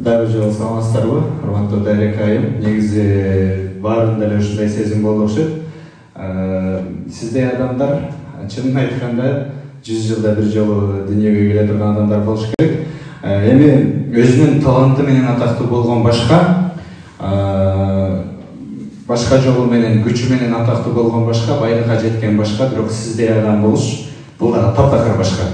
Дагы жолу саламатсыздарбы, урматтуу Дарек айым. Негизи баарында эле ушундай сезим болду окшойт. Сиздей адамдар, чынын айтканда, 100 жылда бир жолу дүйнөгө келе турган адамдар болуш керек. Эми өзүнүн таланты менен атактуу болгон башка жолу менен, күчү менен атактуу болгон башка, байлыкка жеткен башка, бирок сиздей адам болуш бул дагы таптакыр башка.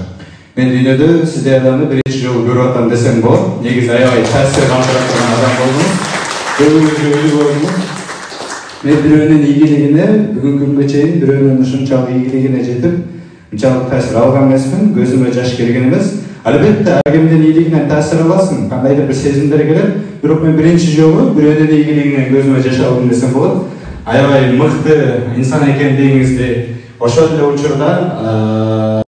Мен дүйнөдө сиздей адамды биринчи жолу көрүп атам десем болот. Негизи аябай таасир калтыра турган адам болдуңуз. Көбүңүзгө үлгү болдуңуз. Мен бирөөнүн ийгилигине, бүгүнкү күнгө чейин бирөөнүн ушунчалык ийгилигине жетип, унчалык таасир алган эмесмин, көзүмө жаш келген эмес. Албетте, ар кимдин ийгилигинен таасир аласың, кандайдыр бир сезимдер келет. Бирок мен биринчи жолу бирөөнүн ийгилигинен көзүмө жаш алдым десем болот. Аябай мыкты инсан экендигиңизди ошол эле учурда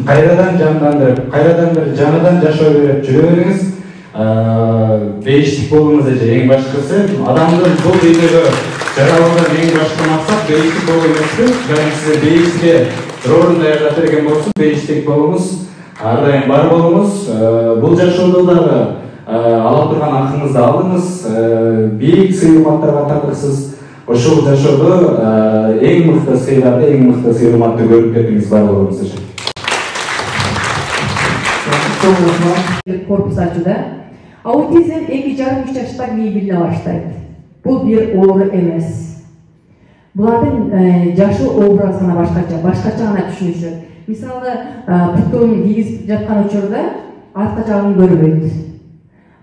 кайрадан жандандырып, кайрадан бир жаныдан жашоо берип жүрө бериңиз. Бейиштик болуңуз эже эң башкысы. Адамдын бул дүйнөгө жаралган эң башкы максат бейиштик болуу эмеспи? Жана сиз бейиштикке ролун даярдап берген болсун, бейиштик болуңуз, ар дайым бар болуңуз. Бул жашоодо дагы ала турган акыңызды алдыңыз, бийик сый-урматтарга татыксыз. Ошол жашоодо эң мыкты сыйларды, эң мыкты сый-урматты көрүп кетиңиз, бар болуңуз эже. Корпус ачууда аутизм 2,5-3 жаштан кийин билине баштайт. Бул бир оору эмес. Булардын жашы образы гана башкача гана түшүнүшөт. Мисалы, путун кийгизип жаткан учурда артка жагын көрбөйт.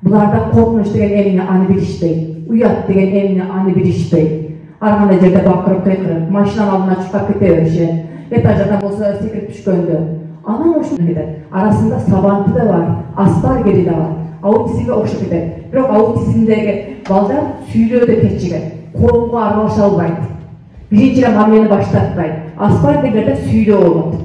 Буларда коркунуч деген эмне аны билишпейт. Уят деген эмне аны билишпейт. Ар кандай жерде бакырып кыйкырып, машинанын алдына чыккап кете беришет. Этаждан болсо секирип түшкөндө. Анан ошондой кетет. Арасында сабанты да бар, аспаргери да бар. Аутизмге окшоп кетет. Бирок аутизмдеги балдар сүйлөөдө кечигет. Коомго аралаша албайт. Биринчиден мамилени баштатпайт. Аспаргерлерде сүйлөө болот.